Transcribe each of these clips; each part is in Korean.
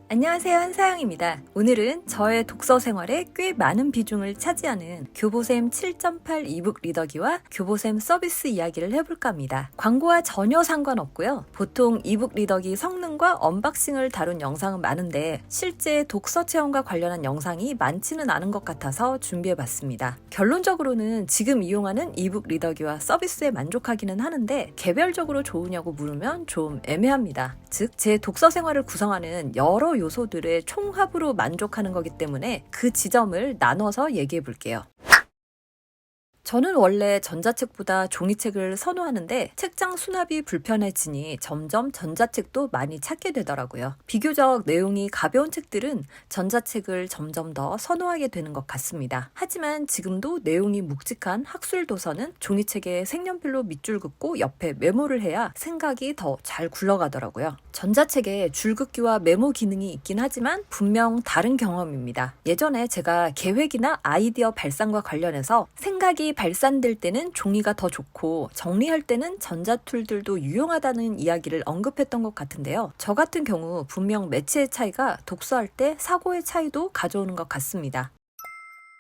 안녕하세요, 한사영입니다. 오늘은 저의 독서 생활에 꽤 많은 비중을 차지하는 교보샘 7.8 이북 리더기와 교보샘 서비스 이야기를 해볼까 합니다. 광고와 전혀 상관없고요. 보통 이북 리더기 성능과 언박싱을 다룬 영상은 많은데 실제 독서 체험과 관련한 영상이 많지는 않은 것 같아서 준비해봤습니다. 결론적으로는 지금 이용하는 이북 리더기와 서비스에 만족하기는 하는데 개별적으로 좋으냐고 물으면 좀 애매합니다. 즉, 제 독서 생활을 구성하는 여러 요소들의 총합으로 만족하는 거기 때문에 그 지점을 나눠서 얘기해 볼게요. 저는 원래 전자책보다 종이책을 선호하는데 책장 수납이 불편해지니 점점 전자책도 많이 찾게 되더라고요. 비교적 내용이 가벼운 책들은 전자책을 점점 더 선호하게 되는 것 같습니다. 하지만 지금도 내용이 묵직한 학술 도서는 종이책에 색연필로 밑줄 긋고 옆에 메모를 해야 생각이 더 잘 굴러가더라고요. 전자책에 줄긋기와 메모 기능이 있긴 하지만 분명 다른 경험입니다. 예전에 제가 계획이나 아이디어 발상과 관련해서 생각이 발산될 때는 종이가 더 좋고 정리할 때는 전자툴들도 유용하다는 이야기를 언급했던 것 같은데요. 저 같은 경우 분명 매체의 차이가 독서할 때 사고의 차이도 가져오는 것 같습니다.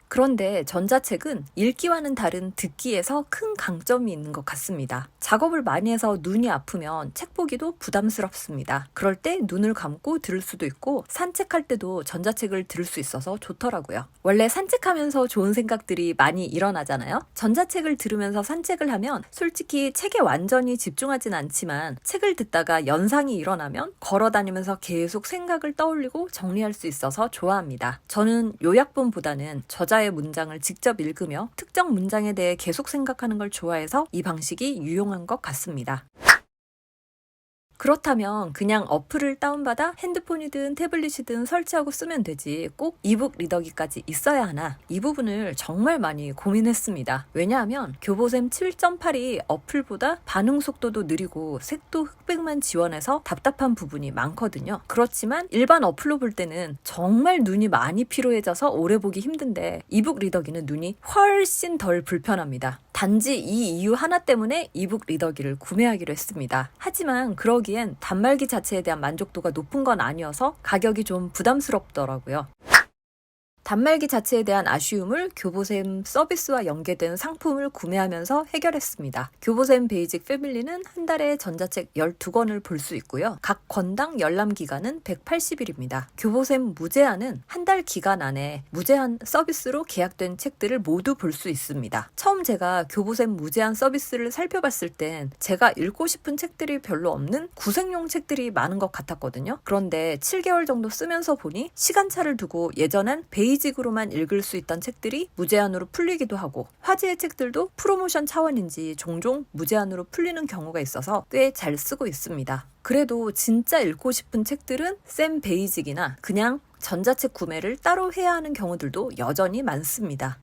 그런데 전자책은 읽기와는 다른 듣기에서 큰 강점이 있는 것 같습니다. 작업을 많이 해서 눈이 아프면 책 보기도 부담스럽습니다. 그럴 때 눈을 감고 들을 수도 있고 산책할 때도 전자책을 들을 수 있어서 좋더라고요. 원래 산책하면서 좋은 생각들이 많이 일어나잖아요. 전자책을 들으면서 산책을 하면 솔직히 책에 완전히 집중하진 않지만 책을 듣다가 연상이 일어나면 걸어 다니면서 계속 생각을 떠올리고 정리할 수 있어서 좋아합니다. 저는 요약본보다는 저자의 문장을 직접 읽으며 특정 문장에 대해 계속 생각하는 걸 좋아해서 이 방식이 유용한 것 같습니다. 그렇다면 그냥 어플을 다운받아 핸드폰이든 태블릿이든 설치하고 쓰면 되지 꼭 이북 리더기까지 있어야 하나? 이 부분을 정말 많이 고민했습니다. 왜냐하면 교보샘 7.8이 어플보다 반응 속도도 느리고 색도 흑백만 지원해서 답답한 부분이 많거든요. 그렇지만 일반 어플로 볼 때는 정말 눈이 많이 피로해져서 오래 보기 힘든데 이북 리더기는 눈이 훨씬 덜 불편합니다. 단지 이 이유 하나 때문에 이북 리더기를 구매하기로 했습니다. 하지만 그러기엔 단말기 자체에 대한 만족도가 높은 건 아니어서 가격이 좀 부담스럽더라고요. 단말기 자체에 대한 아쉬움을 교보샘 서비스와 연계된 상품을 구매하면서 해결했습니다. 교보샘 베이직 패밀리는 한 달에 전자책 12권을 볼 수 있고요. 각 권당 열람 기간은 180일입니다. 교보샘 무제한은 한 달 기간 안에 무제한 서비스로 계약된 책들을 모두 볼 수 있습니다. 처음 제가 교보샘 무제한 서비스를 살펴봤을 땐 제가 읽고 싶은 책들이 별로 없는 구색용 책들이 많은 것 같았거든요. 그런데 7개월 정도 쓰면서 보니 시간차를 두고 예전엔 베이직으로만 읽을 수 있던 책들이 무제한으로 풀리기도 하고 화제의 책들도 프로모션 차원인지 종종 무제한으로 풀리는 경우가 있어서 꽤 잘 쓰고 있습니다. 그래도 진짜 읽고 싶은 책들은 샘 베이직이나 그냥 전자책 구매를 따로 해야 하는 경우들도 여전히 많습니다.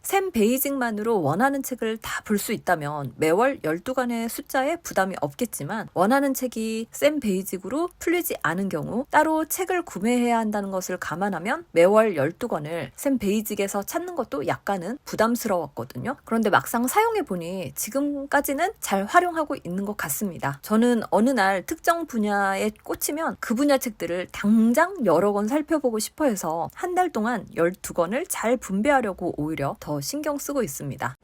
샘 베이직만으로 원하는 책을 다 볼 수 있다면 매월 12권의 숫자에 부담이 없겠지만 원하는 책이 샘 베이직으로 풀리지 않은 경우 따로 책을 구매해야 한다는 것을 감안하면 매월 12권을 샘 베이직에서 찾는 것도 약간은 부담스러웠거든요. 그런데 막상 사용해보니 지금까지는 잘 활용하고 있는 것 같습니다. 저는 어느 날 특정 분야에 꽂히면 그 분야 책들을 당장 여러 권 살펴보고 싶어 해서 한 달 동안 12권을 잘 분배하려고 오히려 더 신경 쓰고 있습니다.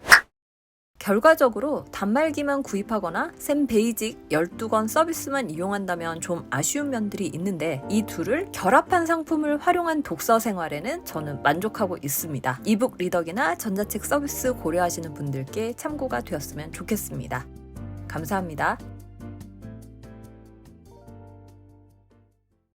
결과적으로 단말기만 구입하거나 샘 베이직 12권 서비스만 이용한다면 좀 아쉬운 면들이 있는데 이 둘을 결합한 상품을 활용한 독서 생활에는 저는 만족하고 있습니다. 이북 리더기나 전자책 서비스 고려하시는 분들께 참고가 되었으면 좋겠습니다. 감사합니다.